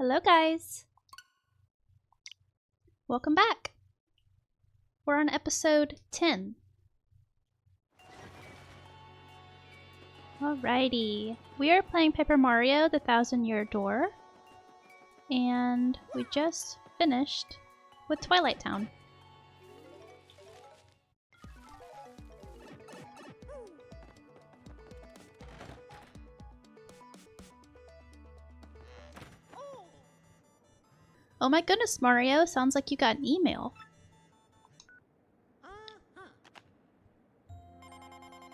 Hello guys! Welcome back! We're on episode 10. Alrighty, we are playing Paper Mario: The Thousand-Year Door, and we just finished with Twilight Town. Oh my goodness, Mario, sounds like you got an email.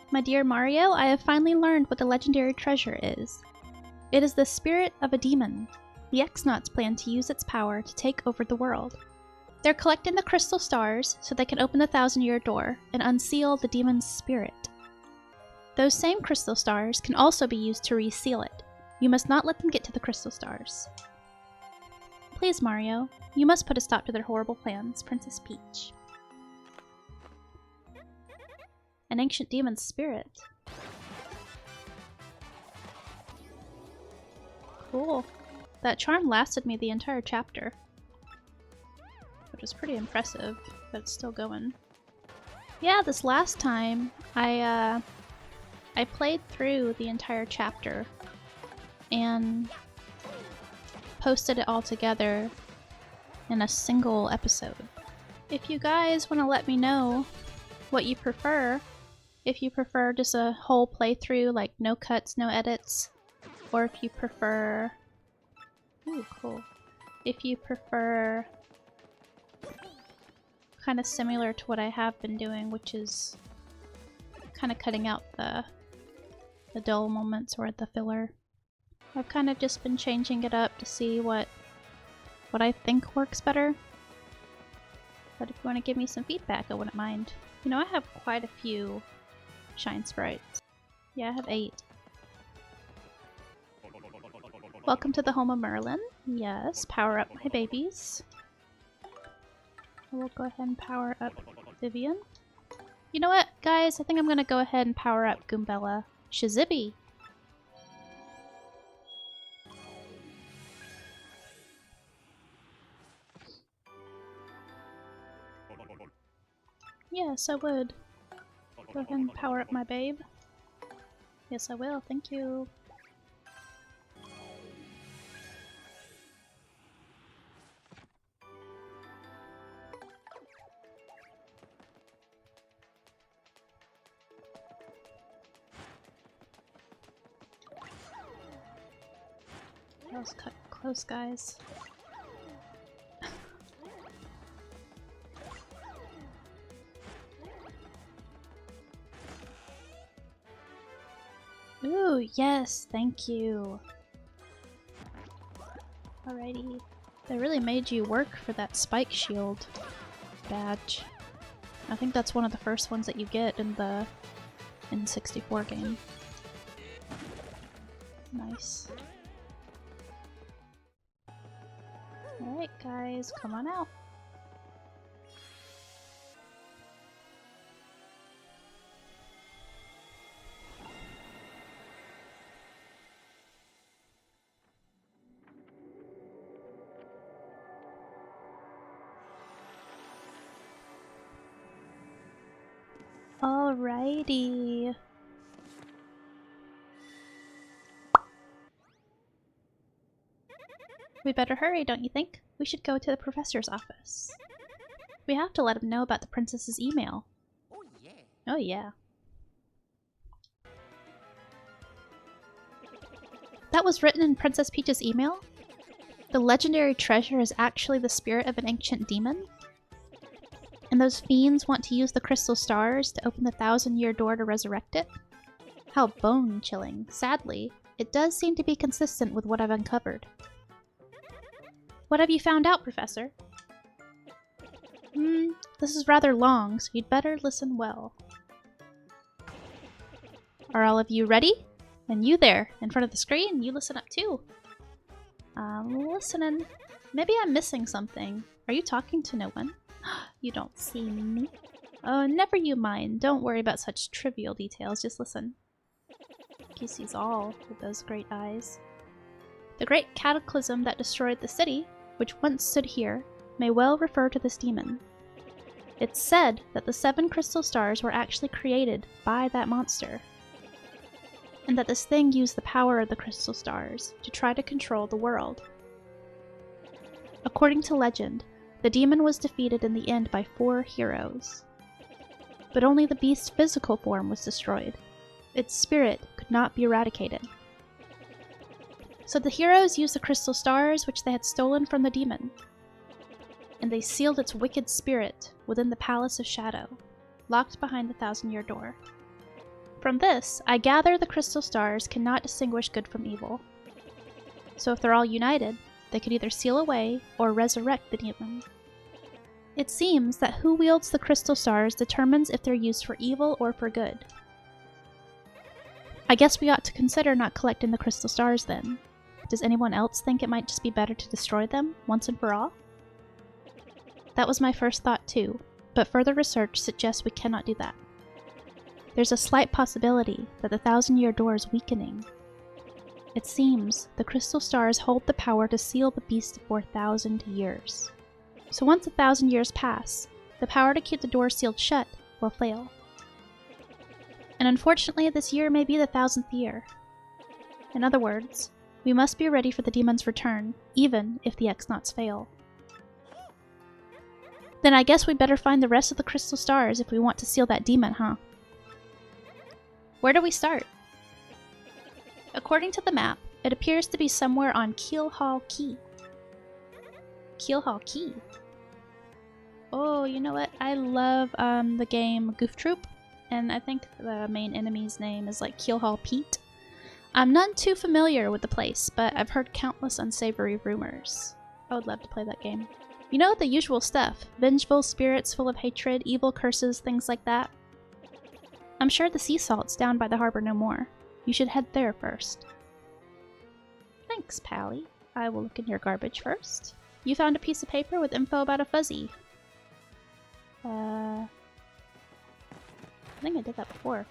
My dear Mario, I have finally learned what the legendary treasure is. It is the spirit of a demon. The X-Nauts plan to use its power to take over the world. They're collecting the crystal stars so they can open the Thousand-Year Door and unseal the demon's spirit. Those same crystal stars can also be used to reseal it. You must not let them get to the crystal stars. Please, Mario, you must put a stop to their horrible plans, Princess Peach. An ancient demon's spirit. Cool. That charm lasted me the entire chapter, which is pretty impressive that it's still going. Yeah, this last time I played through the entire chapter and posted it all together in a single episode. If you guys want to let me know what you prefer, if you prefer just a whole playthrough, like no cuts, no edits, or if you prefer... Ooh, cool. If you prefer kind of similar to what I have been doing, which is kind of cutting out the dull moments or the filler. I've kind of just been changing it up to see what I think works better. But if you want to give me some feedback, I wouldn't mind. You know, I have quite a few Shine Sprites. Yeah, I have 8. Welcome to the home of Merlin. Yes, power up my babies. I will go ahead and power up Vivian. You know what, guys? I think I'm going to go ahead and power up Goombella. Shazibby! Yes, I would. Go ahead and power up my babe. Yes, I will. Thank you. That was cut close, guys. Ooh, yes, thank you. Alrighty. They really made you work for that spike shield badge. I think that's one of the first ones that you get in the N64 game. Nice. Alright guys, come on out. Alrighty. We better hurry, don't you think? We should go to the professor's office. We have to let him know about the princess's email. Oh yeah. Oh yeah. That was written in Princess Peach's email? The legendary treasure is actually the spirit of an ancient demon? And those fiends want to use the crystal stars to open the Thousand-Year Door to resurrect it? How bone-chilling. Sadly, it does seem to be consistent with what I've uncovered. What have you found out, Professor? This is rather long, so you'd better listen well. Are all of you ready? And you there, in front of the screen, you listen up too. I'm listening. Maybe I'm missing something. Are you talking to no one? You don't see me. Oh, never you mind. Don't worry about such trivial details. Just listen. He sees all with those great eyes. The great cataclysm that destroyed the city, which once stood here, may well refer to this demon. It's said that the 7 crystal stars were actually created by that monster, and that this thing used the power of the crystal stars to try to control the world. According to legend, the demon was defeated in the end by 4 heroes. But only the beast's physical form was destroyed. Its spirit could not be eradicated. So the heroes used the crystal stars which they had stolen from the demon, and they sealed its wicked spirit within the Palace of Shadow, locked behind the Thousand-Year Door. From this, I gather the crystal stars cannot distinguish good from evil. So if they're all united, they could either seal away or resurrect the demon. It seems that who wields the crystal stars determines if they're used for evil or for good. I guess we ought to consider not collecting the crystal stars then. Does anyone else think it might just be better to destroy them, once and for all? That was my first thought too, but further research suggests we cannot do that. There's a slight possibility that the Thousand-Year Door is weakening. It seems the crystal stars hold the power to seal the beast for 1,000 years. So once 1,000 years pass, the power to keep the door sealed shut will fail. And unfortunately, this year may be the 1,000th year. In other words, we must be ready for the demon's return, even if the X-Nauts fail. Then I guess we better find the rest of the crystal stars if we want to seal that demon, huh? Where do we start? According to the map, it appears to be somewhere on Keelhaul Key. Keelhaul Key? Oh, you know what? I love the game Goof Troop, and I think the main enemy's name is like Keelhaul Pete. I'm none too familiar with the place, but I've heard countless unsavory rumors. I would love to play that game. You know, the usual stuff. Vengeful spirits full of hatred, evil curses, things like that. I'm sure the sea salt's down by the harbor no more. You should head there first. Thanks, Pally. I will look in your garbage first. You found a piece of paper with info about a fuzzy. I think I did that before.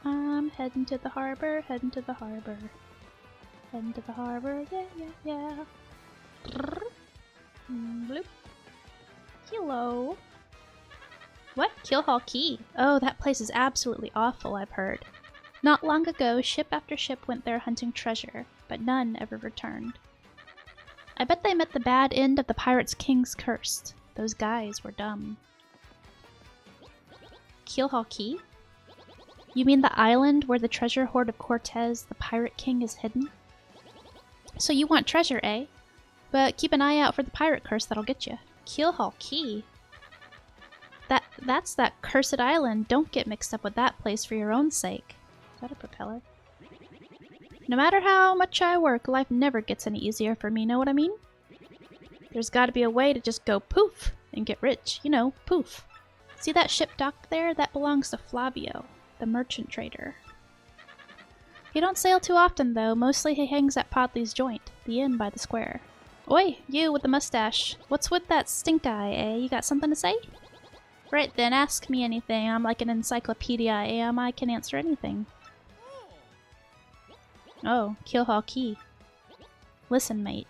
I'm heading to the harbor, heading to the harbor. Heading to the harbor, yeah, yeah, yeah. Bloop. Hello. What? Keelhaul Key? Oh, that place is absolutely awful, I've heard. Not long ago, ship after ship went there hunting treasure, but none ever returned. I bet they met the bad end of the Pirates' King's curse. Those guys were dumb. Keelhaul Key? You mean the island where the treasure hoard of Cortez, the Pirate King, is hidden? So you want treasure, eh? But keep an eye out for the pirate curse that'll get you. Keelhaul Key? That's that cursed island. Don't get mixed up with that place for your own sake. Is that a propeller? No matter how much I work, life never gets any easier for me, know what I mean? There's gotta be a way to just go poof and get rich. You know, poof. See that ship docked there? That belongs to Flavio, the merchant trader. He don't sail too often, though. Mostly he hangs at Podley's Joint, the inn by the square. Oi, you with the mustache. What's with that stink eye, eh? You got something to say? Right then, ask me anything. I'm like an encyclopedia, I am. I can answer anything. Oh, Keelhaul Key. Listen, mate.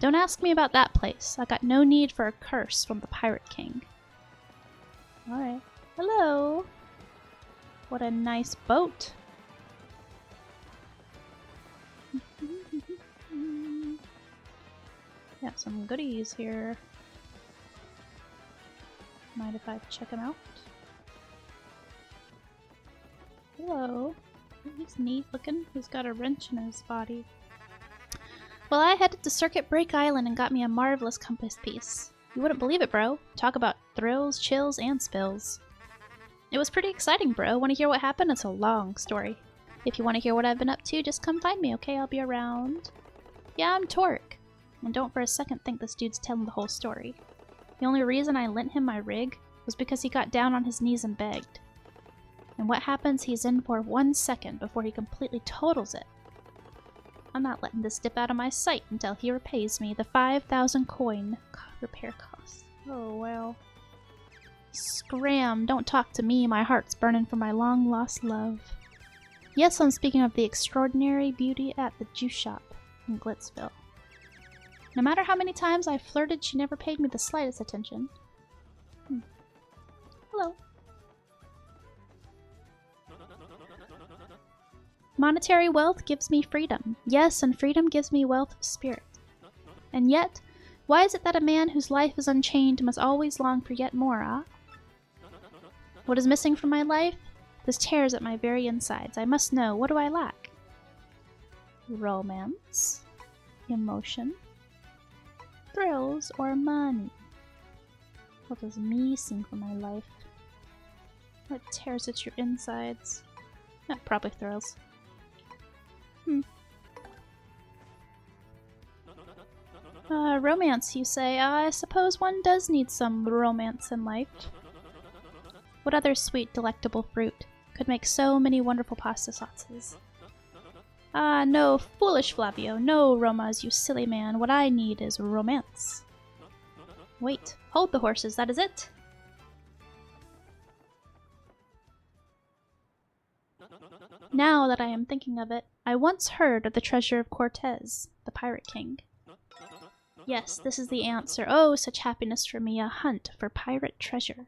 Don't ask me about that place. I got no need for a curse from the Pirate King. Alright. Hello! What a nice boat. Got some goodies here. Mind if I check him out? Hello. He's neat looking. He's got a wrench in his body. Well, I headed to Circuit Break Island and got me a marvelous compass piece. You wouldn't believe it, bro. Talk about thrills, chills, and spills. It was pretty exciting, bro. Want to hear what happened? It's a long story. If you want to hear what I've been up to, just come find me, okay? I'll be around. Yeah, I'm Torque. And don't for a second think this dude's telling the whole story. The only reason I lent him my rig was because he got down on his knees and begged. And what happens, he's in for 1 second before he completely totals it. I'm not letting this dip out of my sight until he repays me the 5,000 coin repair costs. Oh, well. Scram, don't talk to me. My heart's burning for my long-lost love. Yes, I'm speaking of the extraordinary beauty at the juice shop in Glitzville. No matter how many times I flirted, she never paid me the slightest attention. Hello. Monetary wealth gives me freedom. Yes, and freedom gives me wealth of spirit. And yet, why is it that a man whose life is unchained must always long for yet more, ah? What is missing from my life? This tears at my very insides. I must know, what do I lack? Romance? Emotion? Thrills or money? What is missing from my life? What tears at your insides? Probably thrills. Romance, you say? I suppose one does need some romance in life. What other sweet, delectable fruit could make so many wonderful pasta sauces? Ah, no, foolish Flavio. No, Romas, you silly man. What I need is romance. Wait, hold the horses, that is it. Now that I am thinking of it, I once heard of the treasure of Cortez, the Pirate King. Yes, this is the answer. Oh, such happiness for me, a hunt for pirate treasure.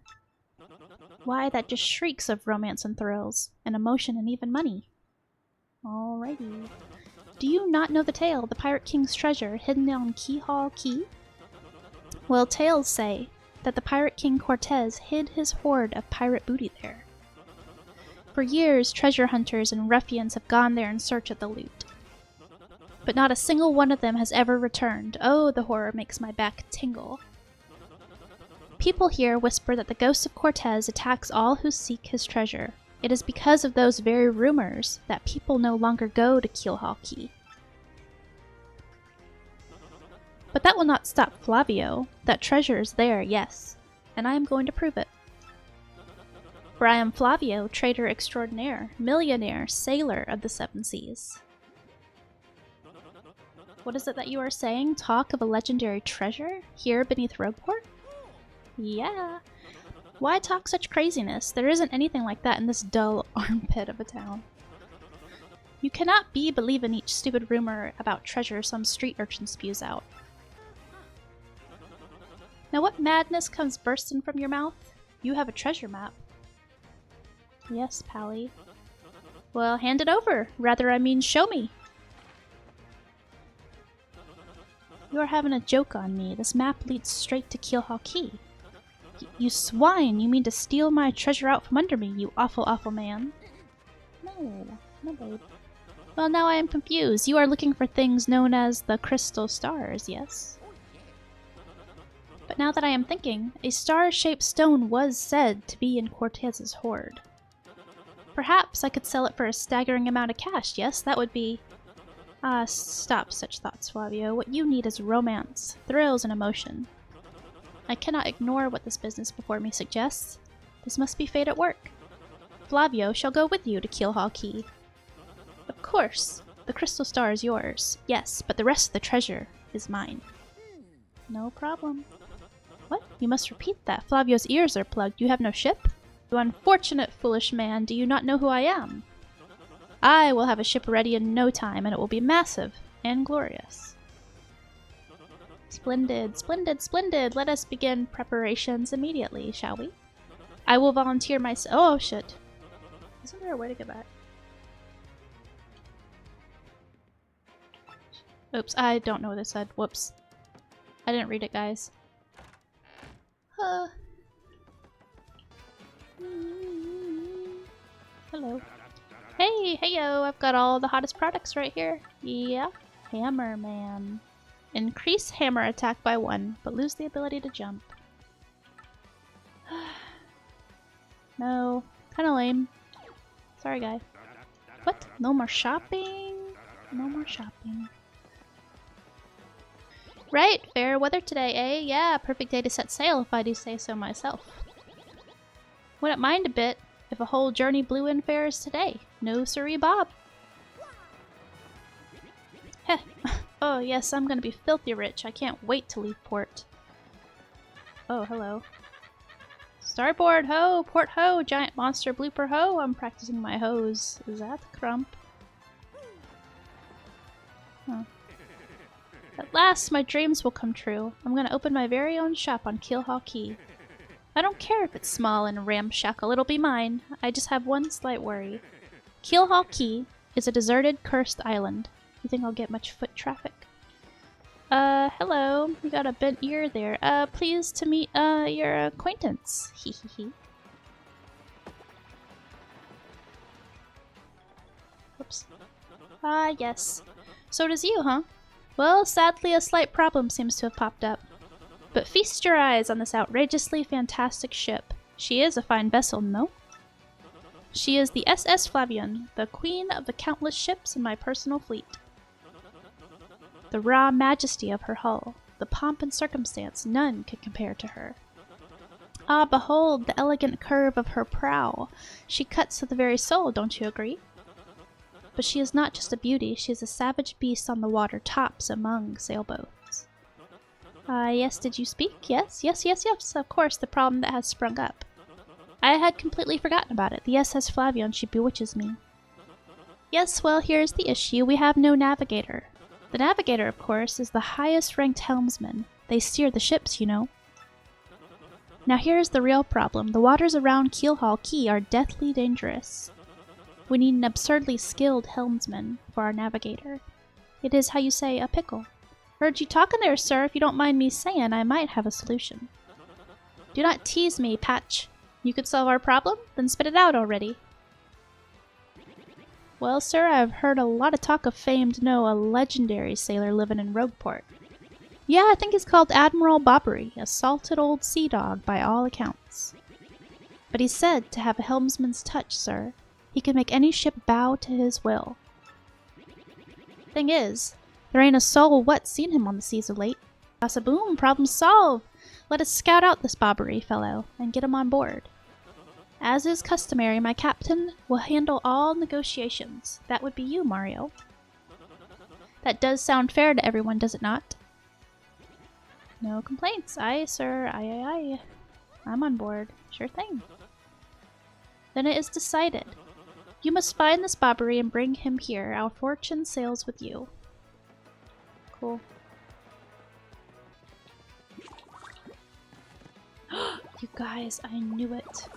Why, that just shrieks of romance and thrills, and emotion and even money. Alrighty. Do you not know the tale, the Pirate King's treasure hidden on Keelhaul Key? Well, tales say that the Pirate King Cortez hid his hoard of pirate booty there. For years, treasure hunters and ruffians have gone there in search of the loot. But not a single one of them has ever returned. Oh, the horror makes my back tingle. People here whisper that the ghost of Cortez attacks all who seek his treasure. It is because of those very rumors that people no longer go to Keelhaul Key. But that will not stop Flavio. That treasure is there, yes, and I am going to prove it. For I am Flavio, trader extraordinaire, millionaire, sailor of the seven seas. What is it that you are saying? Talk of a legendary treasure here beneath Rogueport? Yeah. Why talk such craziness? There isn't anything like that in this dull armpit of a town. You cannot believe in each stupid rumor about treasure some street urchin spews out. Now what madness comes bursting from your mouth? You have a treasure map. Yes, Pally. Well, hand it over. Rather, I mean, show me. You are having a joke on me. This map leads straight to Keelhaul Key. You swine! You mean to steal my treasure out from under me, you awful, awful man. No, babe. Well, now I am confused. You are looking for things known as the crystal stars, yes? But now that I am thinking, a star-shaped stone was said to be in Cortez's hoard. Perhaps I could sell it for a staggering amount of cash, yes? That would be... stop such thoughts, Flavio. What you need is romance, thrills, and emotion. I cannot ignore what this business before me suggests. This must be fate at work. Flavio shall go with you to Keelhaul Key. Of course, the crystal star is yours. Yes, but the rest of the treasure is mine. No problem. What? You must repeat that. Flavio's ears are plugged. You have no ship? You unfortunate foolish man, do you not know who I am? I will have a ship ready in no time, and it will be massive and glorious. Splendid, splendid, splendid! Let us begin preparations immediately, shall we? I will volunteer myself. Oh, shit. Isn't there a way to get back? Oops, I don't know what it said. Whoops. I didn't read it, guys. Hello. Hey, heyo, I've got all the hottest products right here. Yeah. Hammer Man. Increase hammer attack by 1, but lose the ability to jump. No. Kinda lame. Sorry, guy. What? No more shopping? No more shopping. Right, fair weather today, eh? Yeah, perfect day to set sail if I do say so myself. Wouldn't mind a bit if a whole journey blew in fair as today. No siree, Bob. Heh. Oh yes, I'm gonna be filthy rich. I can't wait to leave port. Oh, hello. Starboard ho! Port ho! Giant monster blooper ho! I'm practicing my hose. Is that Crump? Huh. At last, my dreams will come true. I'm gonna open my very own shop on Keelhaul Key. I don't care if it's small and ramshackle, it'll be mine. I just have one slight worry. Keelhaul Key is a deserted, cursed island. You think I'll get much foot traffic? Hello. You got a bent ear there. Pleased to meet, your acquaintance. Hee hee hee. Whoops. Ah, yes. So does you, huh? Well, sadly a slight problem seems to have popped up. But feast your eyes on this outrageously fantastic ship. She is a fine vessel, no? She is the SS Flavion, the queen of the countless ships in my personal fleet. The raw majesty of her hull, the pomp and circumstance, none can compare to her. Ah, behold the elegant curve of her prow. She cuts to the very soul, don't you agree? But she is not just a beauty, she is a savage beast on the water tops among sailboats. Yes, did you speak? Yes, of course, the problem that has sprung up. I had completely forgotten about it. The SS Flavion, she bewitches me. Yes, well, here's the issue. We have no navigator. The navigator, of course, is the highest-ranked helmsman. They steer the ships, you know. Now here's the real problem. The waters around Keelhaul Key are deathly dangerous. We need an absurdly skilled helmsman for our navigator. It is, how you say, a pickle. Heard you talking there, sir. If you don't mind me saying, I might have a solution. Do not tease me, Patch. You could solve our problem? Then spit it out already. Well, sir, I've heard a lot of talk of famed, no, a legendary sailor living in Rogueport. Yeah, I think he's called Admiral Bobbery, a salted old sea dog by all accounts. But he's said to have a helmsman's touch, sir. He can make any ship bow to his will. Thing is, there ain't a soul what's seen him on the seas of late. Boom, problem solved! Let us scout out this Bobbery fellow and get him on board. As is customary, my captain will handle all negotiations. That would be you, Mario. That does sound fair to everyone, does it not? No complaints. Aye, sir. Aye. I'm on board. Sure thing. Then it is decided. You must find this Bobbery and bring him here. Our fortune sails with you. Cool. You guys, I knew it.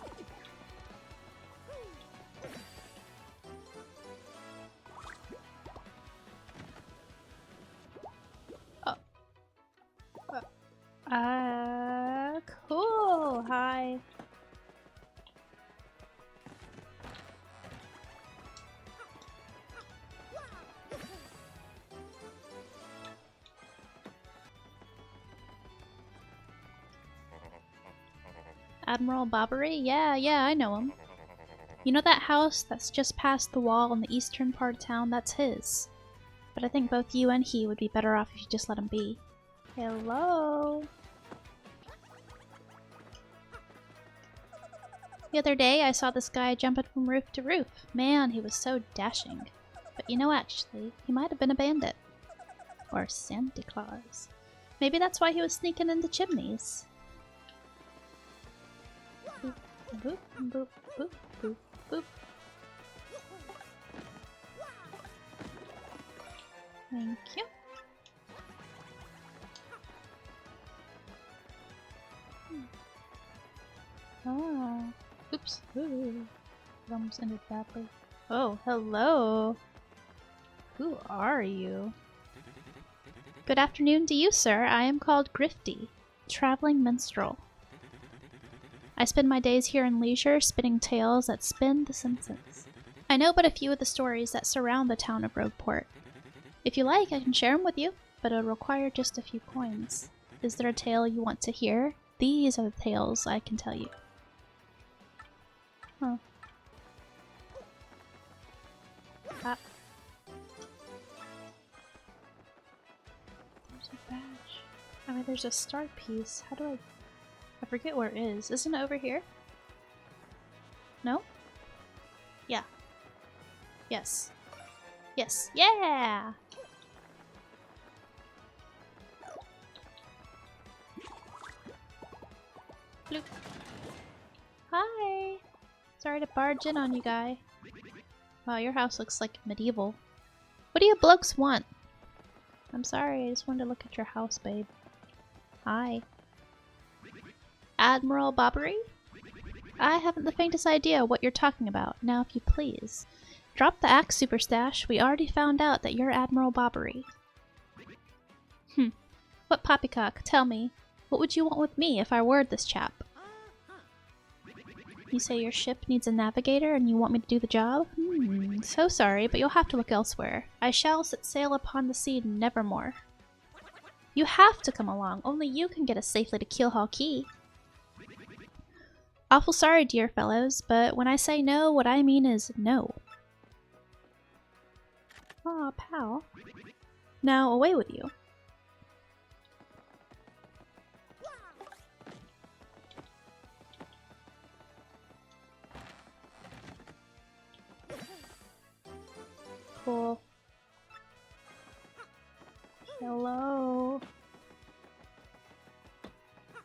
Cool. Hi. Admiral Bobbery? Yeah, I know him. You know that house that's just past the wall in the eastern part of town? That's his. But I think both you and he would be better off if you just let him be. Hello? The other day, I saw this guy jumping from roof to roof. Man, he was so dashing. But you know, actually, he might have been a bandit. Or Santa Claus. Maybe that's why he was sneaking into chimneys. Boop, boop, boop, boop, boop, boop. Thank you. Oh. Oops. Ooh. It almost ended badly. Oh, hello. Who are you? Good afternoon to you, sir. I am called Grifty, traveling minstrel. I spend my days here in leisure, spinning tales that spin the senses. I know but a few of the stories that surround the town of Rogueport. If you like, I can share them with you, but it'll require just a few coins. Is there a tale you want to hear? These are the tales I can tell you. Huh. Ah. There's a badge. I mean, there's a star piece. How do I forget where it is. Isn't it over here? No? Yeah. Yes. Yes. Yeah! Bloop. Hi! Sorry to barge in on you, guy. Wow, your house looks like medieval. What do you blokes want? I'm sorry, I just wanted to look at your house, babe. Hi. Admiral Bobbery? I haven't the faintest idea what you're talking about. Now, if you please. Drop the axe, Superstash. We already found out that you're Admiral Bobbery. What poppycock? Tell me. What would you want with me if I were this chap? You say your ship needs a navigator and you want me to do the job? So sorry, but you'll have to look elsewhere. I shall set sail upon the sea nevermore. You have to come along. Only you can get us safely to Keelhaul Key. Awful sorry, dear fellows, but when I say no, what I mean is no. Aw, pal. Now, away with you. Cool. Hello.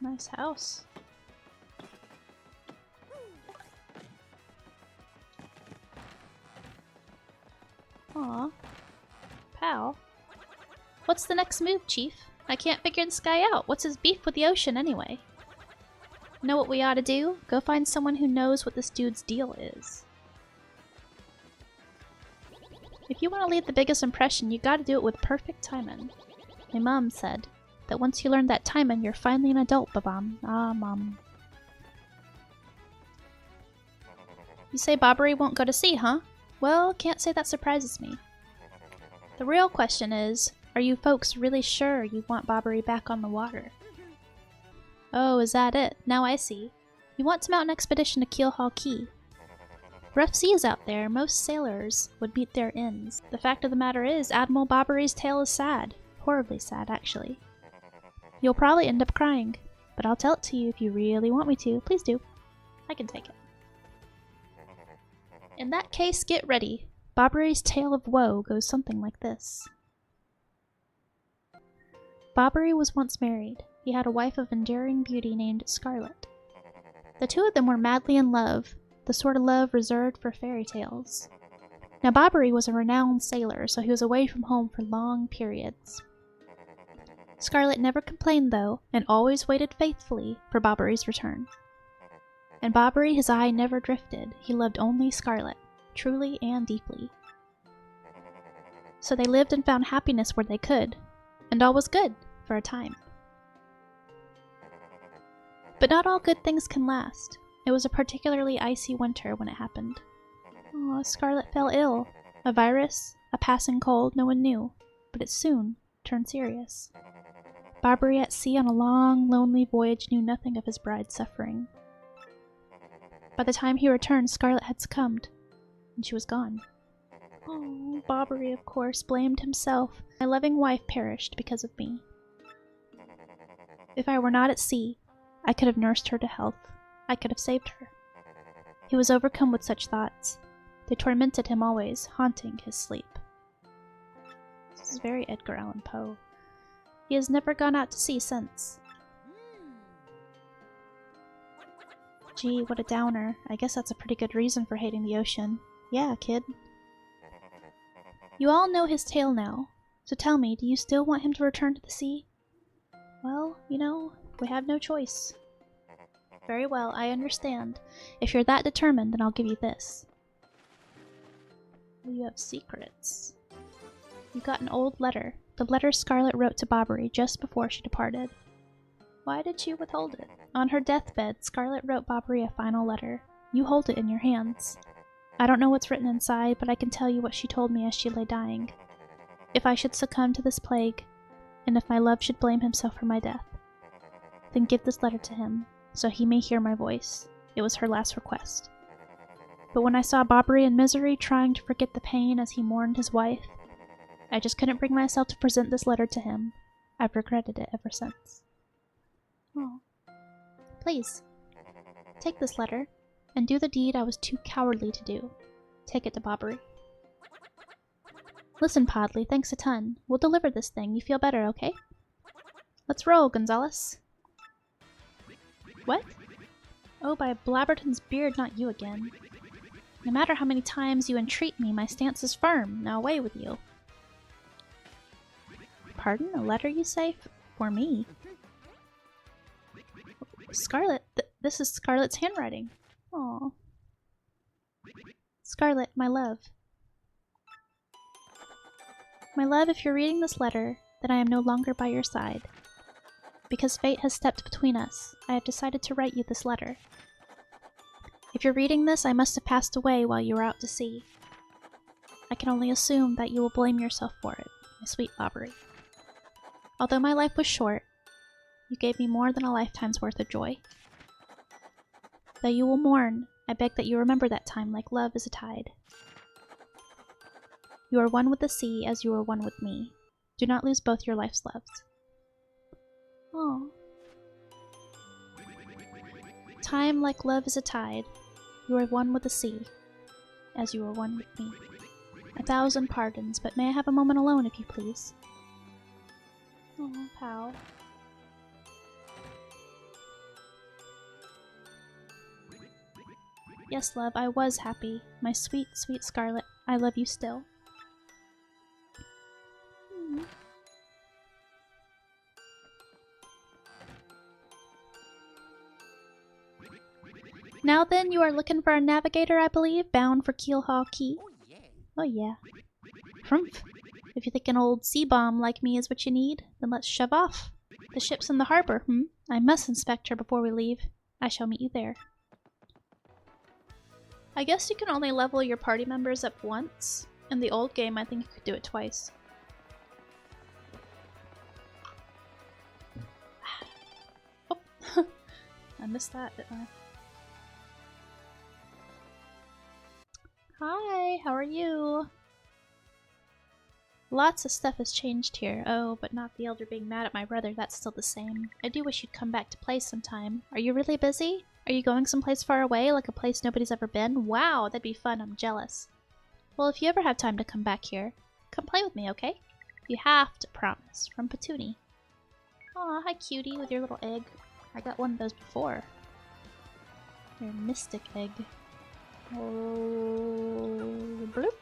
Nice house. Aw. Pal. What's the next move, Chief? I can't figure this guy out. What's his beef with the ocean, anyway? Know what we ought to do? Go find someone who knows what this dude's deal is. If you want to leave the biggest impression, you gotta do it with perfect timing. My mom said that once you learn that timing, you're finally an adult, Babam. Ah, Mom. You say Bobbery won't go to sea, huh? Well, can't say that surprises me. The real question is, are you folks really sure you want Bobbery back on the water? Oh, is that it? Now I see. You want to mount an expedition to Keelhaul Key. Rough seas out there, most sailors would meet their ends. The fact of the matter is, Admiral Bobbery's tale is sad. Horribly sad, actually. You'll probably end up crying, but I'll tell it to you if you really want me to. Please do. I can take it. In that case, get ready. Bobbery's tale of woe goes something like this. Bobbery was once married. He had a wife of enduring beauty named Scarlet. The two of them were madly in love, the sort of love reserved for fairy tales. Now Bobbery was a renowned sailor, so he was away from home for long periods. Scarlet never complained, though, and always waited faithfully for Bobbery's return. And Bobbery, his eye never drifted. He loved only Scarlet, truly and deeply. So they lived and found happiness where they could, and all was good for a time. But not all good things can last. It was a particularly icy winter when it happened. Oh, Scarlet fell ill. A virus, a passing cold, no one knew, but it soon turned serious. Bobbery at sea on a long, lonely voyage knew nothing of his bride's suffering. By the time he returned, Scarlet had succumbed, and she was gone. Oh, Bobbery, of course, blamed himself. My loving wife perished because of me. If I were not at sea, I could have nursed her to health. I could have saved her. He was overcome with such thoughts. They tormented him always, haunting his sleep. This is very Edgar Allan Poe. He has never gone out to sea since. Gee, what a downer. I guess that's a pretty good reason for hating the ocean. Yeah, kid. You all know his tale now, so tell me, do you still want him to return to the sea? Well, you know, we have no choice. Very well, I understand. If you're that determined, then I'll give you this. You have secrets. You got an old letter. The letter Scarlet wrote to Bobbery just before she departed. Why did she withhold it? On her deathbed, Scarlet wrote Bobbery a final letter. You hold it in your hands. I don't know what's written inside, but I can tell you what she told me as she lay dying. If I should succumb to this plague, and if my love should blame himself for my death, then give this letter to him, so he may hear my voice. It was her last request. But when I saw Bobbery in misery, trying to forget the pain as he mourned his wife, I just couldn't bring myself to present this letter to him. I've regretted it ever since. Oh. Please, take this letter, and do the deed I was too cowardly to do. Take it to Bobbery. Listen, Podley, thanks a ton. We'll deliver this thing. You feel better, okay? Let's roll, Gonzales. What? Oh, by Blabberton's beard, not you again. No matter how many times you entreat me, my stance is firm. Now away with you. Pardon? A letter, you say? For me? Scarlet? This is Scarlet's handwriting. Aww. Scarlet, my love. My love, if you're reading this letter, then I am no longer by your side. Because fate has stepped between us, I have decided to write you this letter. If you're reading this, I must have passed away while you were out to sea. I can only assume that you will blame yourself for it, my sweet Bobbery. Although my life was short, you gave me more than a lifetime's worth of joy. Though you will mourn, I beg that you remember that time like love is a tide. You are one with the sea as you are one with me. Do not lose both your life's loves. Oh. Time like love is a tide. You are one with the sea, as you are one with me. 1,000 pardons, but may I have a moment alone, if you please? Oh, pal. Yes, love, I was happy. My sweet, sweet Scarlet, I love you still. Now then, you are looking for a navigator, I believe, bound for Keelhaul Key. Oh yeah. Frumph. If you think an old sea bomb like me is what you need, then let's shove off. The ship's in the harbor, I must inspect her before we leave. I shall meet you there. I guess you can only level your party members up once. In the old game, I think you could do it twice. Oh, I missed that, didn't I? Hi, how are you? Lots of stuff has changed here. Oh, but not the elder being mad at my brother, that's still the same. I do wish you'd come back to play sometime. Are you really busy? Are you going someplace far away, like a place nobody's ever been? Wow, that'd be fun, I'm jealous. Well, if you ever have time to come back here, come play with me, okay? You have to promise. From Petuni. Aw, hi cutie with your little egg. I got one of those before. Your mystic egg. Oh, bloop.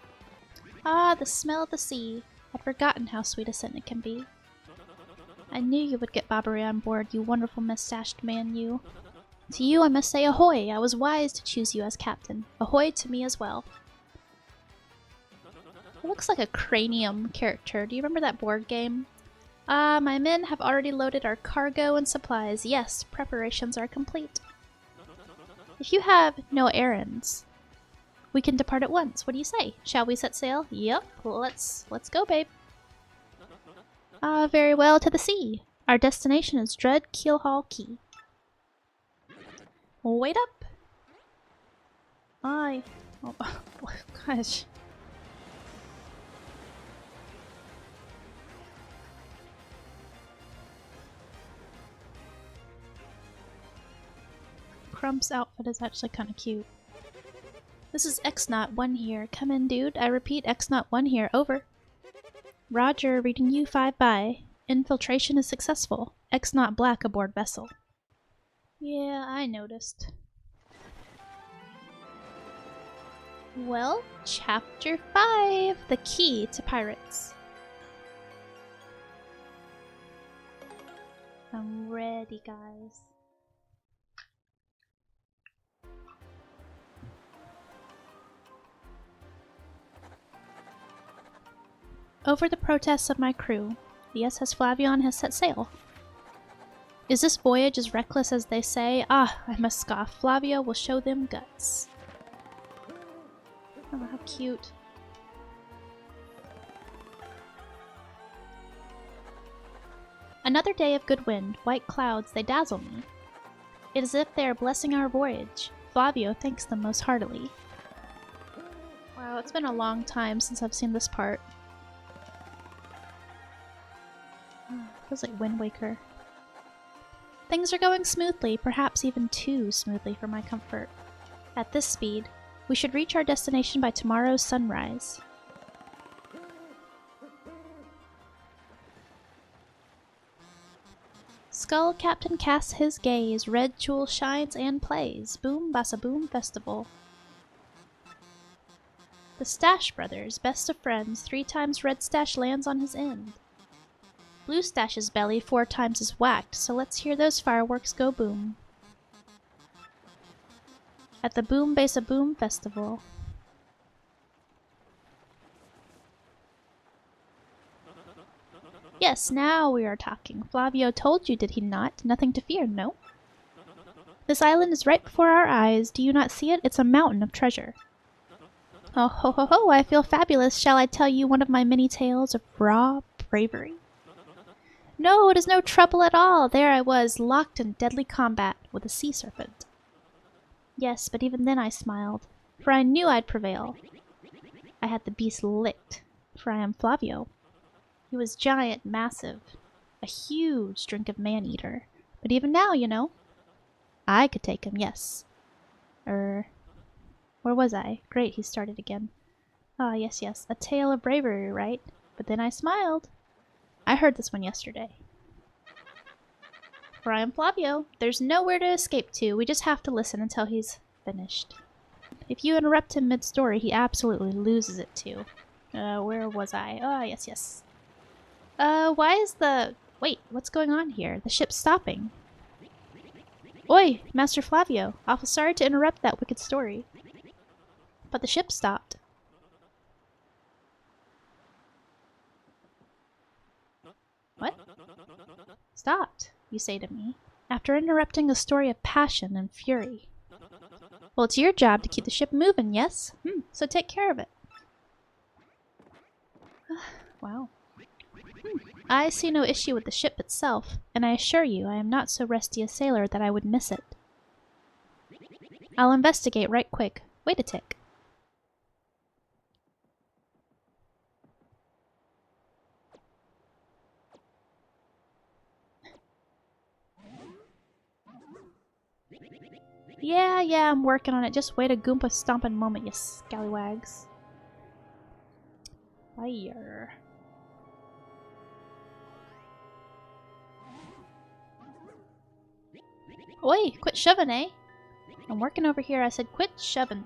Ah, the smell of the sea. I'd forgotten how sweet a scent it can be. I knew you would get Bobbery on board, you wonderful mustached man, you. To you I must say ahoy! I was wise to choose you as captain. Ahoy to me as well. It looks like a cranium character. Do you remember that board game? Ah, my men have already loaded our cargo and supplies. Yes, preparations are complete. If you have no errands, we can depart at once. What do you say? Shall we set sail? Yep, let's go, babe. Ah, very well, to the sea. Our destination is Dread Keelhaul Key. Wait up. Oh, gosh. Crump's outfit is actually kind of cute. This is X-Naught1 here. Come in, dude. I repeat, X-Naught1 here. Over. Roger, reading you 5 by. Infiltration is successful. X-Naught Black aboard vessel. Yeah, I noticed. Well, Chapter 5. The Key to Pirates. I'm ready, guys. Over the protests of my crew, the SS Flavion has set sail. Is this voyage as reckless as they say? Ah, I must scoff. Flavio will show them guts. Oh, how cute. Another day of good wind. White clouds, they dazzle me. It is as if they are blessing our voyage. Flavio thanks them most heartily. Wow, it's been a long time since I've seen this part. Feels like Wind Waker. Things are going smoothly, perhaps even too smoothly for my comfort. At this speed, we should reach our destination by tomorrow's sunrise. Skull Captain casts his gaze, red jewel shines and plays. Boom bassa boom festival. The Stash Brothers, best of friends, 3 times Red Stash lands on his end. Blue Stash's belly 4 times is whacked, so let's hear those fireworks go boom. At the Boom Bassa Boom Festival. Yes, now we are talking. Flavio told you, did he not? Nothing to fear, no? This island is right before our eyes. Do you not see it? It's a mountain of treasure. Oh ho ho ho, I feel fabulous. Shall I tell you one of my many tales of raw bravery? No, it is no trouble at all. There I was, locked in deadly combat with a sea serpent. Yes, but even then I smiled, for I knew I'd prevail. I had the beast licked, for I am Flavio. He was giant, massive, a huge drink of man-eater. But even now, you know, I could take him, yes. Where was I? Great, he started again. Ah, yes, yes, a tale of bravery, right? But then I smiled. I heard this one yesterday. For I am Flavio. There's nowhere to escape to. We just have to listen until he's finished. If you interrupt him mid-story, he absolutely loses it too. Where was I? Ah, yes, yes. Why is the... Wait, what's going on here? The ship's stopping. Oi, Master Flavio. Awful sorry to interrupt that wicked story. But the ship stopped. What? Stopped, you say to me, after interrupting a story of passion and fury. Well, it's your job to keep the ship moving, yes? So take care of it. Wow. I see no issue with the ship itself, and I assure you I am not so rusty a sailor that I would miss it. I'll investigate right quick. Wait a tick. Yeah, I'm working on it. Just wait a Goomba stomping moment, you scallywags. Fire. Oi, quit shoving, eh? I'm working over here. I said quit shoving.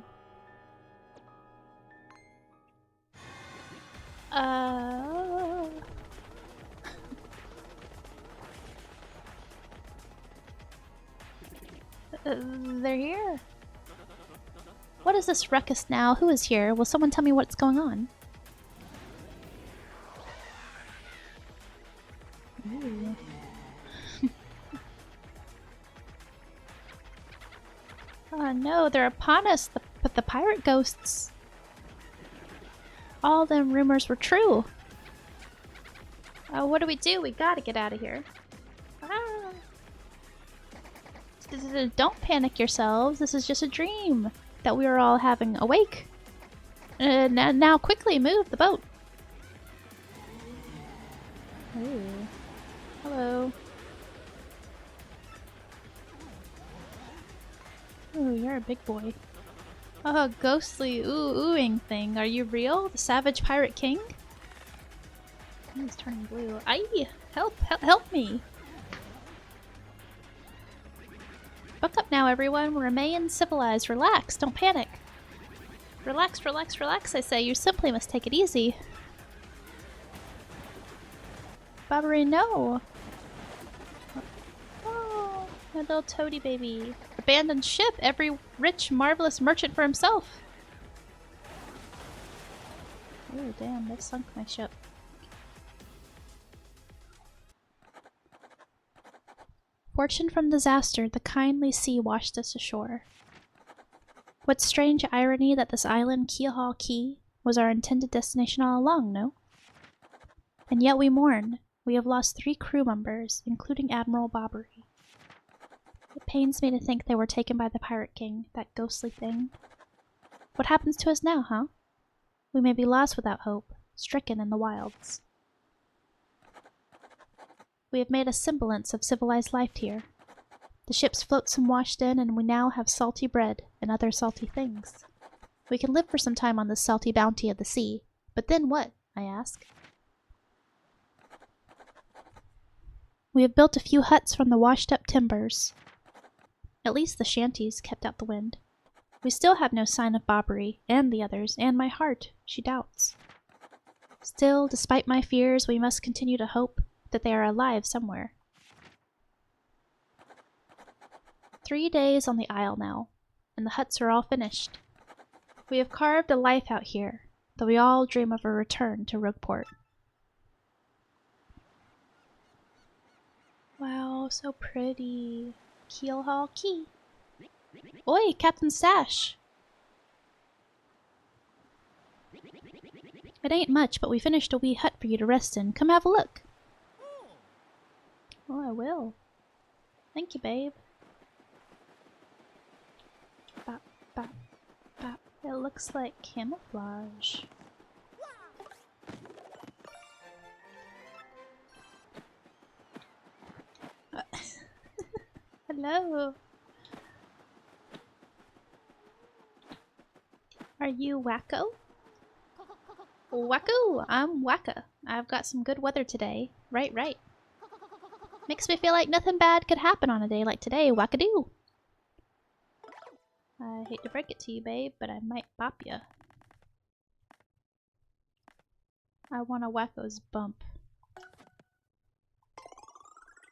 They're here. What is this ruckus now? Who is here? Will someone tell me what's going on? Ooh. Oh no, they're upon us, but the pirate ghosts. All them rumors were true. What do? We gotta get out of here. Ah. Don't panic yourselves. This is just a dream that we are all having awake. Now quickly move the boat. Ooh. Hello. Ooh, you're a big boy. Oh, ghostly oohing thing. Are you real? The savage pirate king? He's turning blue. Aye! Help me! Buck up now, everyone. Remain civilized. Relax. Don't panic. Relax, I say. You simply must take it easy. Bobbery, no! Oh, my little toady baby. Abandoned ship. Every rich, marvelous merchant for himself. Oh, damn. They've sunk my ship. Fortune from disaster, the kindly sea washed us ashore. What strange irony that this island, Keelhaul Key, was our intended destination all along, no? And yet we mourn. We have lost 3 crew members, including Admiral Bobbery. It pains me to think they were taken by the Pirate King, that ghostly thing. What happens to us now, huh? We may be lost without hope, stricken in the wilds. We have made a semblance of civilized life here. The ship's flotsam washed in, and we now have salty bread and other salty things. We can live for some time on this salty bounty of the sea, but then what, I ask? We have built a few huts from the washed-up timbers. At least the shanties kept out the wind. We still have no sign of Bobbery, and the others, and my heart, she doubts. Still, despite my fears, we must continue to hope that they are alive somewhere. 3 days on the isle now, and the huts are all finished. We have carved a life out here, though we all dream of a return to Rogueport. Wow, so pretty. Keelhaul Key. Oi, Captain Stash! It ain't much, but we finished a wee hut for you to rest in. Come have a look. Oh, I will. Thank you, babe. Bop, bop, bop. It looks like camouflage. Hello. Are you Wacko? Wacko! I'm Wacka. I've got some good weather today. Right, right. Makes me feel like nothing bad could happen on a day like today. Wackadoo! I hate to break it to you, babe, but I might bop ya. I want a Wacko's bump.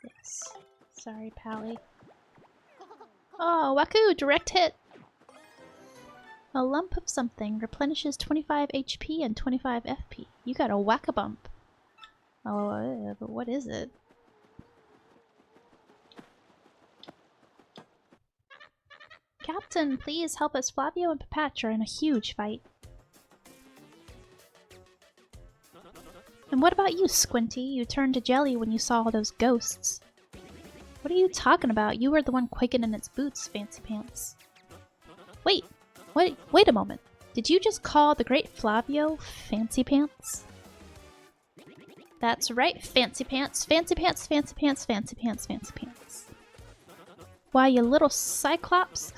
Yes. Sorry, Pally. Oh, Wacko! Direct hit! A lump of something replenishes 25 HP and 25 FP. You got a Whack-a-bump. Oh, but what is it? Captain, please help us. Flavio and Papatch are in a huge fight. And what about you, Squinty? You turned to jelly when you saw all those ghosts. What are you talking about? You were the one quaking in its boots, Fancy Pants. Wait a moment. Did you just call the great Flavio Fancy Pants? That's right, Fancy Pants. Fancy Pants, Fancy Pants, Fancy Pants, Fancy Pants. Why, you little cyclops.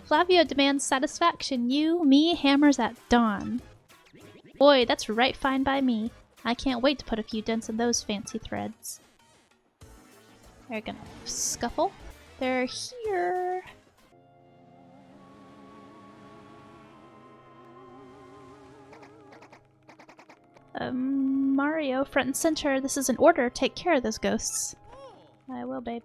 Flavio demands satisfaction. You, me, hammers at dawn. Boy, that's right fine by me. I can't wait to put a few dents in those fancy threads. They're gonna scuffle. They're here. Mario, front and center. This is an order. Take care of those ghosts. I will, babe.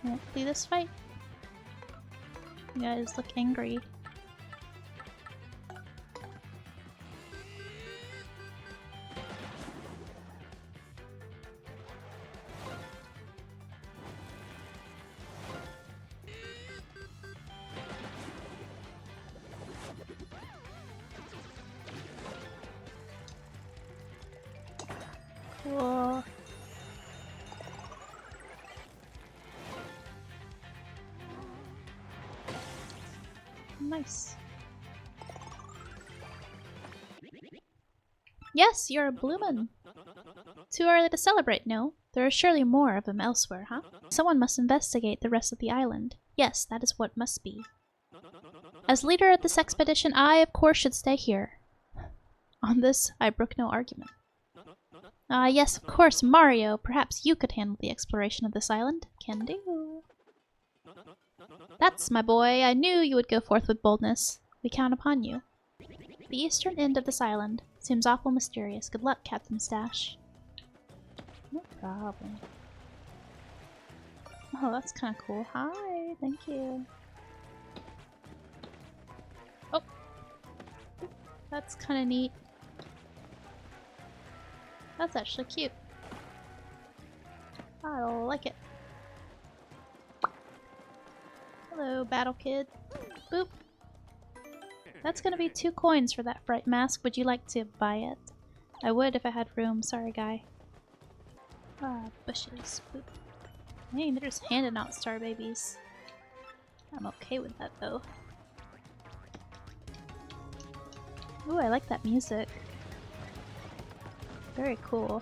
Can't see this fight. You guys look angry. Cool. Nice. Yes, you're a bloomin'. Too early to celebrate, no? There are surely more of them elsewhere, huh? Someone must investigate the rest of the island. Yes, that is what must be. As leader of this expedition, I, of course, should stay here. On this, I brook no argument. Ah, yes, of course, Mario. Perhaps you could handle the exploration of this island. Can do. That's my boy. I knew you would go forth with boldness. We count upon you. The eastern end of this island seems awful mysterious. Good luck, Captain Stash. No problem. Oh, that's kind of cool. Hi, thank you. Oh, that's kind of neat. That's actually cute. I like it. Hello, Battle Kid. Boop. That's gonna be 2 coins for that fright mask. Would you like to buy it? I would if I had room. Sorry, guy. Ah, bushes. Boop. Hey, they're just handing out star babies. I'm okay with that, though. Ooh, I like that music. Very cool.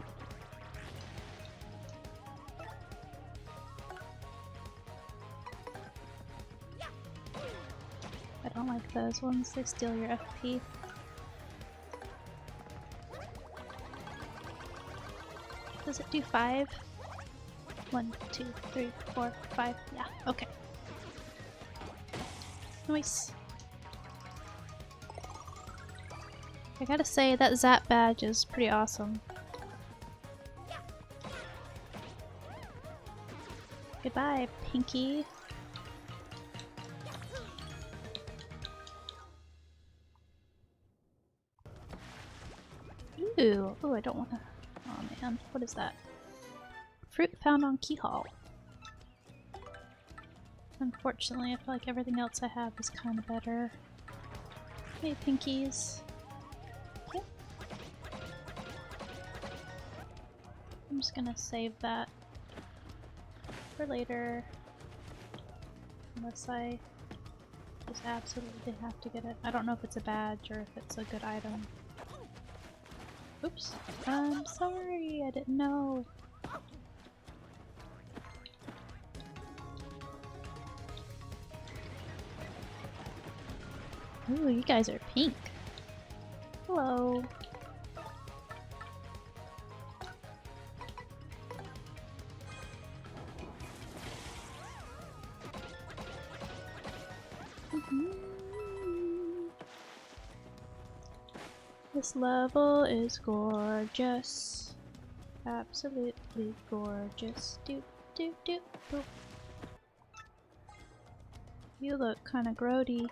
I don't like those ones, they steal your FP. Does it do 5? 1, 2, 3, 4, 5. Yeah, okay. Nice. I gotta say, that Zap badge is pretty awesome. Goodbye, Pinky. Ooh, I don't wanna... Oh man, what is that? Fruit found on Keelhaul. Unfortunately, I feel like everything else I have is kind of better. Hey, Pinkies. Okay. I'm just gonna save that for later. Unless I just absolutely have to get it. I don't know if it's a badge or if it's a good item. Oops. I'm sorry, I didn't know. Ooh, you guys are pink. Hello. This level is gorgeous. Absolutely gorgeous. Doop, doop, doop, boop. You look kind of grody.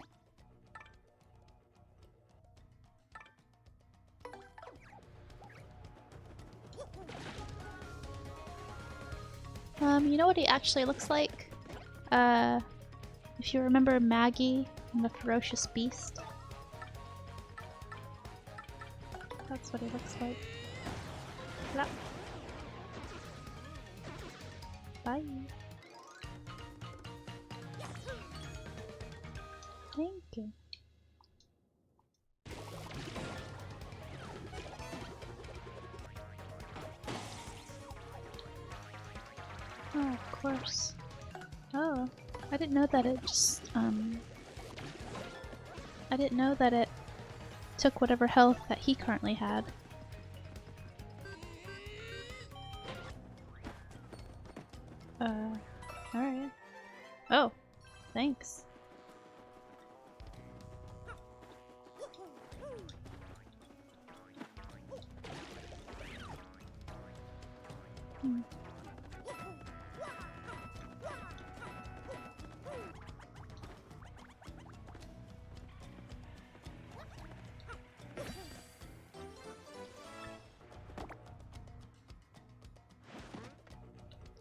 You know what he actually looks like? If you remember Maggie and the Ferocious Beast. That's what he looks like. Blah. Bye. Thank you. Oh, of course. Oh, I didn't know that it just, I didn't know that it took whatever health that he currently had. Alright. Oh, thanks.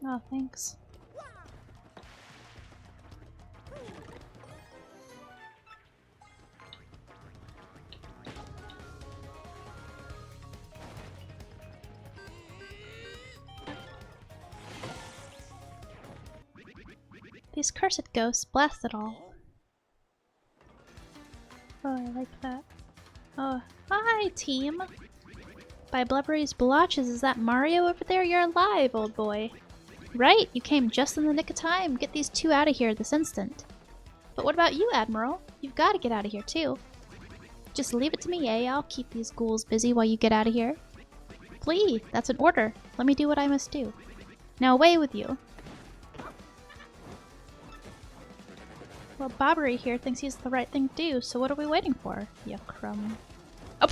Oh, thanks. These cursed ghosts, blast it all. Oh, I like that. Oh, hi, team! By Blubbery's blotches, is that Mario over there? You're alive, old boy. Right, you came just in the nick of time. Get these two out of here this instant. But what about you, Admiral? You've got to get out of here, too. Just leave it to me, eh? I'll keep these ghouls busy while you get out of here. Flee! That's an order. Let me do what I must do. Now away with you. Well, Bobbery here thinks he's the right thing to do, so what are we waiting for? You crumb. Oh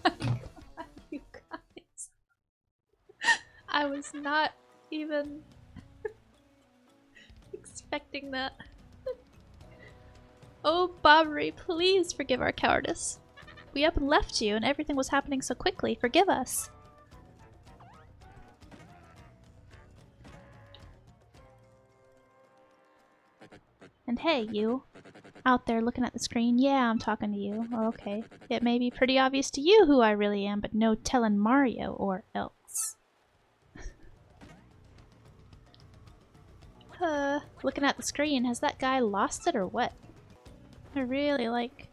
my god, you guys. I was not even expecting that. Oh, Bobbery, please forgive our cowardice. We up and left you, and everything was happening so quickly. Forgive us. And hey, you. Out there looking at the screen, yeah, I'm talking to you. Oh, okay. It may be pretty obvious to you who I really am, but no telling Mario or else. Looking at the screen, has that guy lost it or what? I really like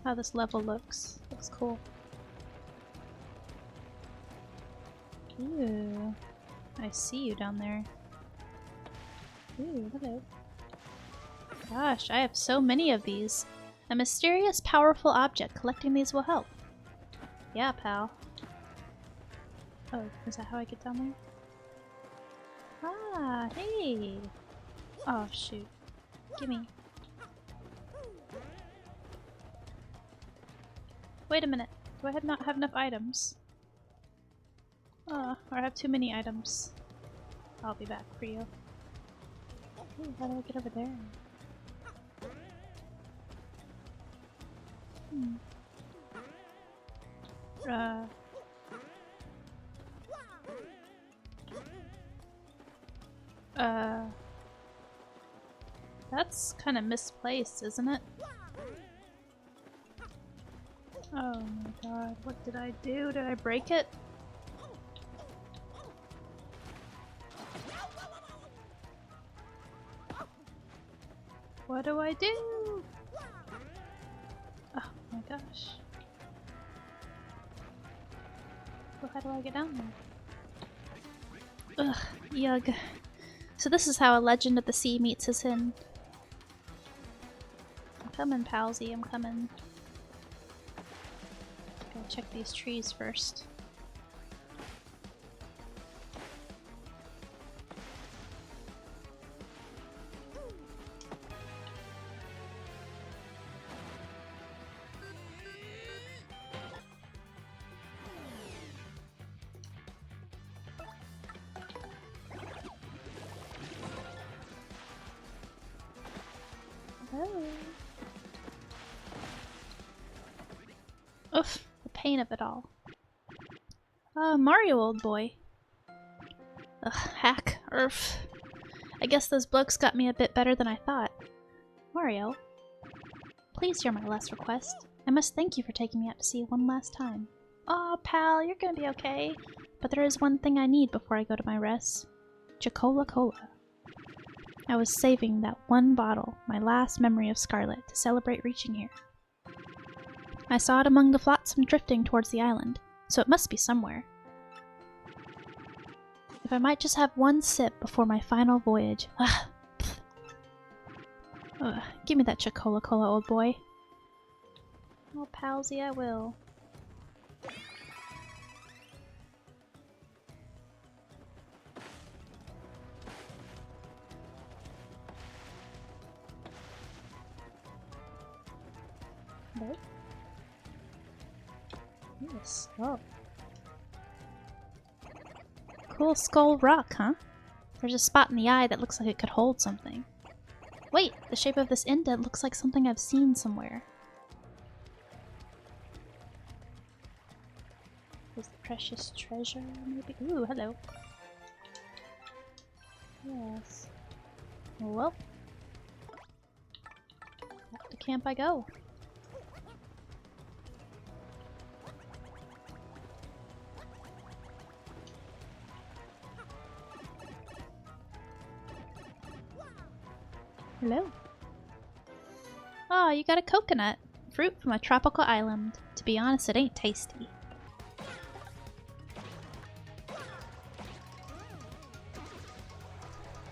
how this level looks. Looks cool. Ooh. I see you down there. Ooh, hello. Gosh, I have so many of these. A mysterious, powerful object. Collecting these will help. Yeah, pal. Oh, is that how I get down there? Ah, hey! Oh, shoot. Gimme. Wait a minute. Do I not have enough items? Oh, or I have too many items. I'll be back for you. Ooh, how do I get over there? That's kind of misplaced, isn't it? Oh my god, what did I do? Did I break it? What do I do? Oh my gosh. Well, how do I get down there? Ugh, yug. So this is how a legend of the sea meets his end. I'm coming, palsy, I'm coming. Gotta check these trees first. Oof, the pain of it all. Mario, old boy. Ugh, hack. Urf. I guess those blokes got me a bit better than I thought. Mario, please hear my last request. I must thank you for taking me out to sea one last time. Aw, pal, you're gonna be okay. But there is one thing I need before I go to my rest. Chocola Cola. I was saving that one bottle, my last memory of Scarlet, to celebrate reaching here. I saw it among the flotsam drifting towards the island, so it must be somewhere. If I might just have one sip before my final voyage. Ugh. Ugh. Give me that Chocola Cola, old boy. Oh, palsy, I will. What? Yes. Oh. Cool skull rock, huh? There's a spot in the eye that looks like it could hold something. Wait, the shape of this indent looks like something I've seen somewhere. Is the precious treasure, maybe? Ooh, hello. Yes. Well, back to camp I go. Hello. Oh, you got a coconut. Fruit from a tropical island. To be honest, it ain't tasty.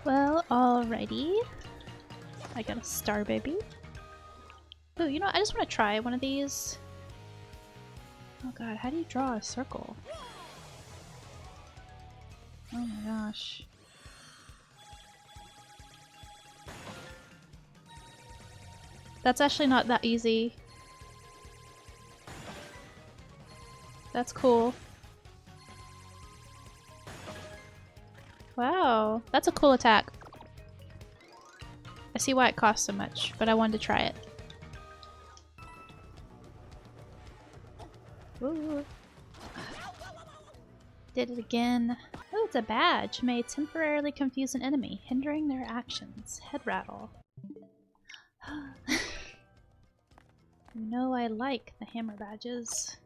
Well, alrighty. I got a star baby. Ooh, you know what? I just want to try one of these. Oh god, how do you draw a circle? Oh my gosh. That's actually not that easy. That's cool. Wow, that's a cool attack. I see why it costs so much, but I wanted to try it. Ooh. Did it again. Oh, it's a badge. May temporarily confuse an enemy, hindering their actions. Head rattle. You know I like the hammer badges.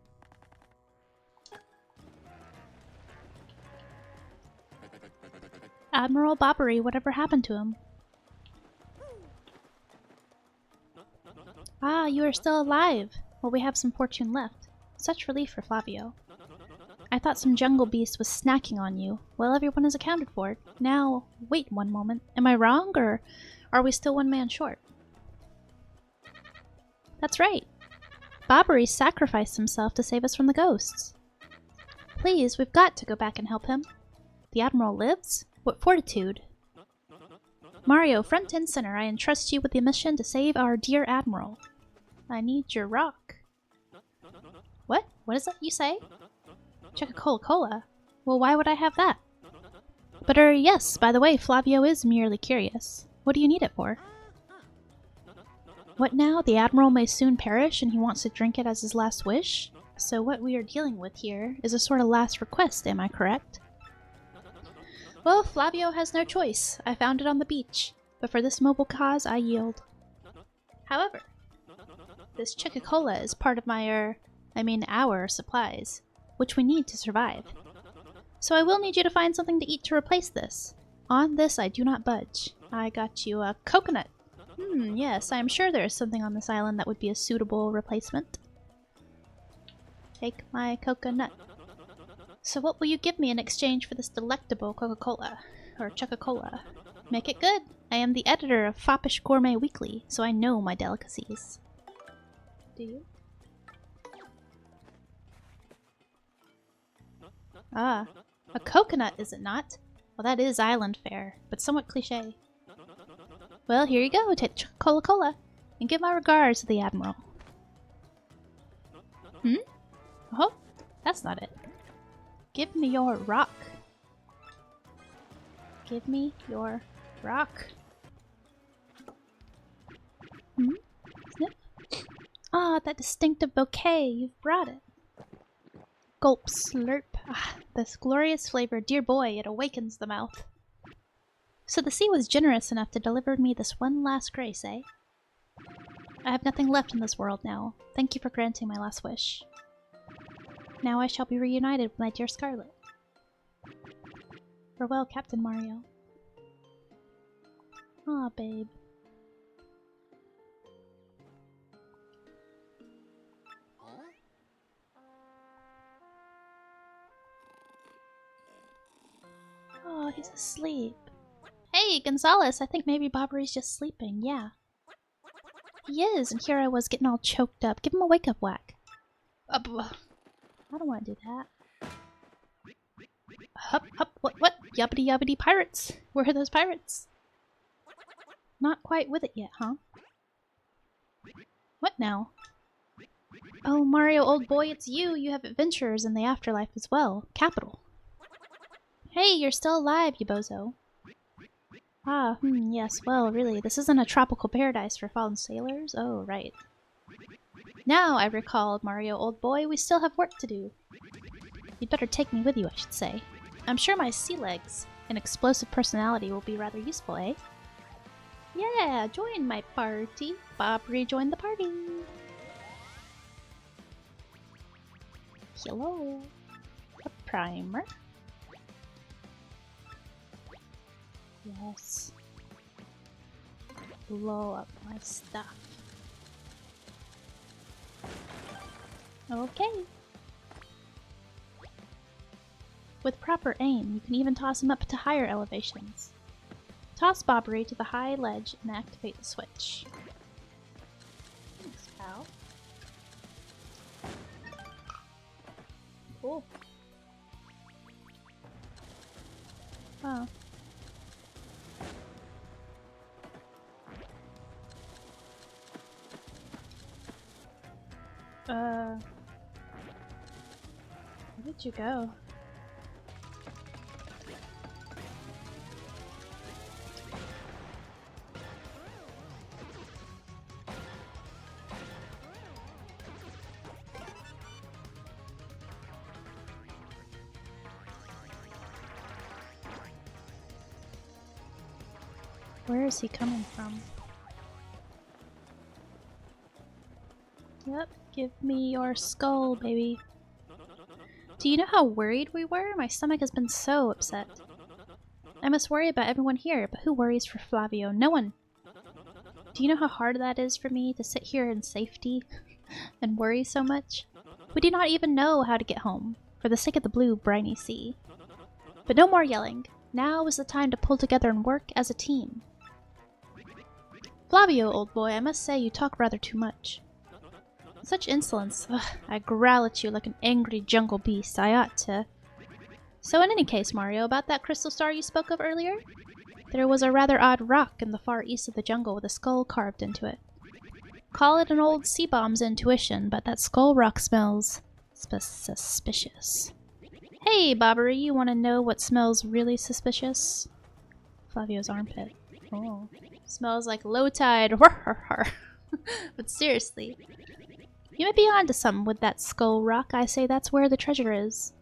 Admiral Bobbery, whatever happened to him? Ah, you are still alive! Well, we have some fortune left. Such relief for Flavio. I thought some jungle beast was snacking on you. Well, everyone is accounted for. Now, wait one moment. Am I wrong, or are we still one man short? That's right. Bobbery sacrificed himself to save us from the ghosts. Please, we've got to go back and help him. The Admiral lives? What fortitude! Mario, front and center, I entrust you with the mission to save our dear Admiral. I need your rock. What? What is that you say? Coca-Cola. Well, why would I have that? But yes, by the way, Flavio is merely curious. What do you need it for? What now? The Admiral may soon perish and he wants to drink it as his last wish? So what we are dealing with here is a sort of last request, am I correct? Well, Flavio has no choice. I found it on the beach. But for this noble cause, I yield. However, this Coca-Cola is part of our supplies, which we need to survive. So I will need you to find something to eat to replace this. On this, I do not budge. I got you a coconut. Yes, I am sure there is something on this island that would be a suitable replacement. Take my coconut. So what will you give me in exchange for this delectable Coca-Cola? Or Coca-Cola? Make it good. I am the editor of Foppish Gourmet Weekly, so I know my delicacies. Do you? Ah, a coconut, is it not? Well, that is island fare, but somewhat cliché. Well, here you go. Take Coca-Cola, and give my regards to the Admiral. Oh, that's not it. Give me your rock. Give me your rock. Snip. Ah, that distinctive bouquet. You've brought it. Gulp, slurp. Ah, this glorious flavor. Dear boy, it awakens the mouth. So the sea was generous enough to deliver me this one last grace, eh? I have nothing left in this world now. Thank you for granting my last wish. Now I shall be reunited with my dear Scarlet. Farewell, Captain Mario. Aw, babe. Oh, he's asleep. Hey, Gonzalez, I think maybe Bobbery's just sleeping, yeah. He is, and here I was getting all choked up. Give him a wake-up whack. I don't want to do that. Hup, hup, what? Yubbity yubbity pirates! Where are those pirates? Not quite with it yet, huh? What now? Oh, Mario, old boy, it's you! You have adventures in the afterlife as well. Capital. Hey, you're still alive, you bozo. Ah, yes, well, really, this isn't a tropical paradise for fallen sailors? Oh, right. Now I recall, Mario, old boy, we still have work to do. You'd better take me with you, I should say. I'm sure my sea legs and explosive personality will be rather useful, eh? Yeah, join my party. Bobbery joined the party. Hello. A primer. Yes. Blow up my stuff. Okay. With proper aim, you can even toss him up to higher elevations. Toss Bobbery to the high ledge and activate the switch. Thanks, pal. Cool. Oh. Where did you go? Where is he coming from? Yep, give me your skull, baby. Do you know how worried we were? My stomach has been so upset. I must worry about everyone here, but who worries for Flavio? No one. Do you know how hard that is for me to sit here in safety and worry so much? We do not even know how to get home, for the sake of the blue, briny sea. But no more yelling. Now is the time to pull together and work as a team. Flavio, old boy, I must say you talk rather too much. Such insolence. Ugh, I growl at you like an angry jungle beast. I ought to. So in any case, Mario, about that crystal star you spoke of earlier? There was a rather odd rock in the far east of the jungle with a skull carved into it. Call it an old sea bomb's intuition, but that skull rock smells suspicious. Hey, Bobbery, you want to know what smells really suspicious? Flavio's armpit. Oh. Smells like low tide. But seriously. You may be onto something with that skull rock. I say that's where the treasure is.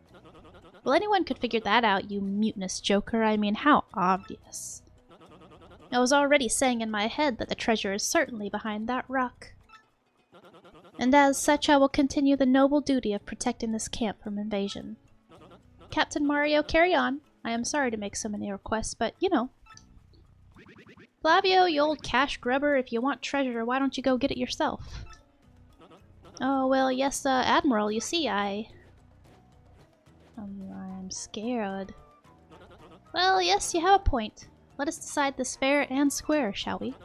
Well, anyone could figure that out, you mutinous joker. I mean, how obvious. I was already saying in my head that the treasure is certainly behind that rock. And as such, I will continue the noble duty of protecting this camp from invasion. Captain Mario, carry on. I am sorry to make so many requests, but, you know. Flavio, you old cash grubber, if you want treasure, why don't you go get it yourself? Oh, well, yes, Admiral, you see, I'm scared. Well, yes, you have a point. Let us decide this fair and square, shall we?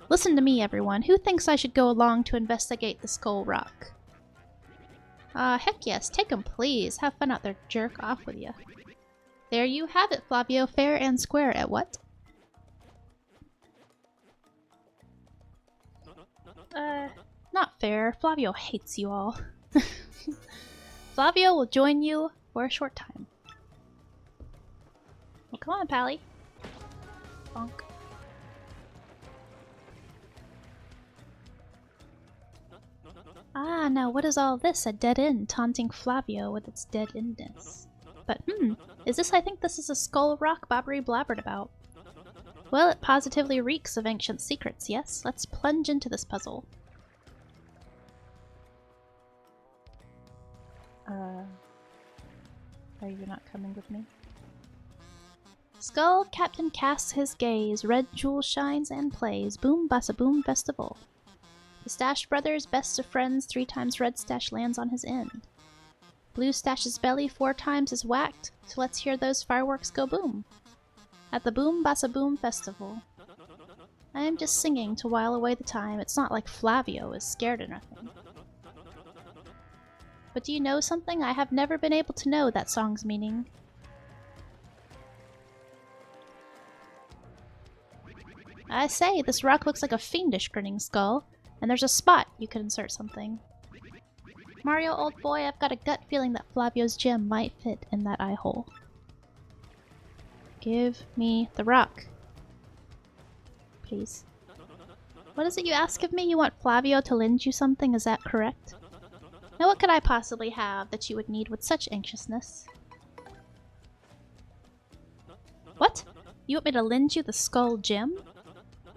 Listen to me, everyone. Who thinks I should go along to investigate the skull rock? Heck yes, take 'em, please. Have fun out there, jerk off with you. There you have it, Flavio. Fair and square at what? Not fair. Flavio hates you all. Flavio will join you for a short time. Well, come on, Pally. Bonk. Ah, now what is all this? A dead end, taunting Flavio with its dead endness. But, I think this is a skull rock Bobbery blabbered about. Well, it positively reeks of ancient secrets, yes? Let's plunge into this puzzle. Are you not coming with me? Skull Captain casts his gaze, red jewel shines and plays, boom bassa boom festival. The Stash brothers, best of friends, 3 times red stash lands on his end. Blue stash's belly 4 times is whacked, so let's hear those fireworks go boom. At the boom bassa boom festival. I am just singing to while away the time. It's not like Flavio is scared or nothing. But do you know something? I have never been able to know that song's meaning. I say, this rock looks like a fiendish grinning skull, and there's a spot you could insert something. Mario, old boy, I've got a gut feeling that Flavio's gem might fit in that eye hole. Give me the rock. Please. What is it you ask of me? You want Flavio to lend you something, is that correct? Now what could I possibly have that you would need with such anxiousness? What? You want me to lend you the skull gem?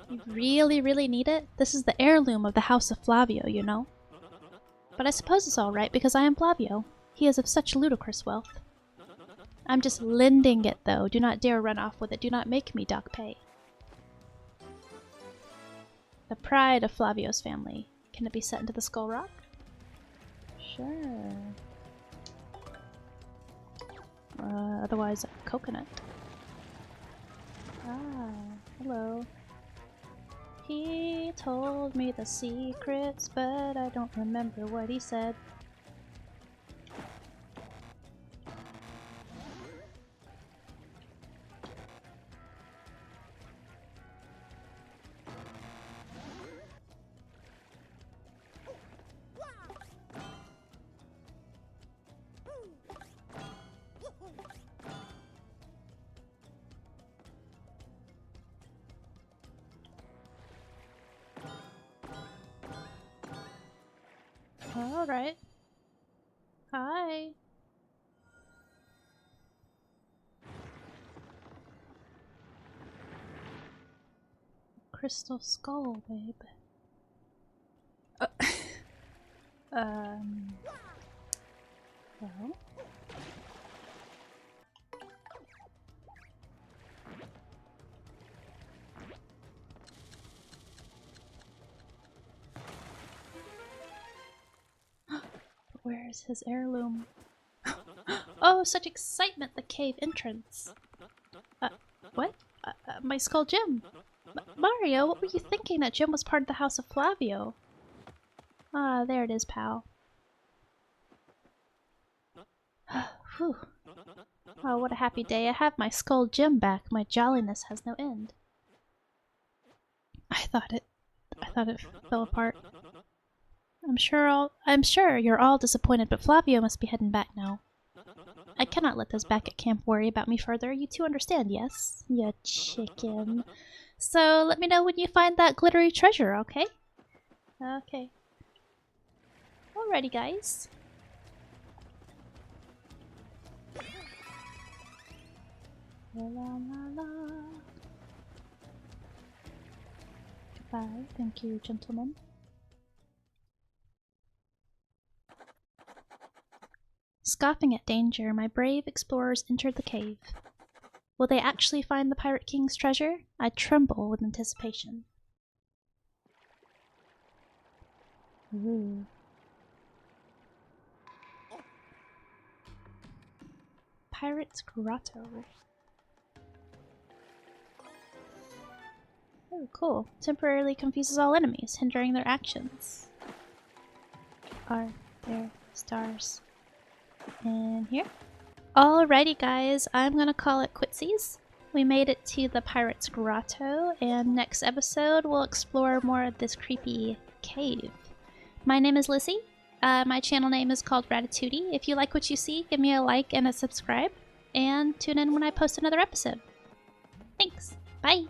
You really, really need it? This is the heirloom of the House of Flavio, you know. But I suppose it's alright because I am Flavio. He is of such ludicrous wealth. I'm just lending it, though. Do not dare run off with it. Do not make me dock pay. The pride of Flavio's family. Can it be set into the skull rock? Sure. Otherwise, a coconut. Ah, hello. He told me the secrets, but I don't remember what he said. Alright. Hi. Crystal skull, babe. Well. Where's his heirloom? Oh, such excitement! The cave entrance. What? My skull gem. Mario, what were you thinking? That gem was part of the House of Flavio. Ah, there it is, pal. Whew. Oh, what a happy day. I have my skull gem back. My jolliness has no end. I thought it fell apart. I'm sure you're all disappointed, but Flavio must be heading back now. I cannot let those back at camp worry about me further. You two understand, yes? You chicken. So let me know when you find that glittery treasure, okay? Okay. Alrighty, guys. La la la la. Goodbye. Thank you, gentlemen. Scoffing at danger, my brave explorers entered the cave. Will they actually find the Pirate King's treasure? I tremble with anticipation. Ooh. Pirate's Grotto. Oh, cool. Temporarily confuses all enemies, hindering their actions. Are there stars in here? Alrighty, guys. I'm gonna call it quitsies. We made it to the Pirate's Grotto, and next episode we'll explore more of this creepy cave. My name is Lizzie. My channel name is called Ratatouille. If you like what you see, give me a like and a subscribe, and tune in when I post another episode. Thanks. Bye.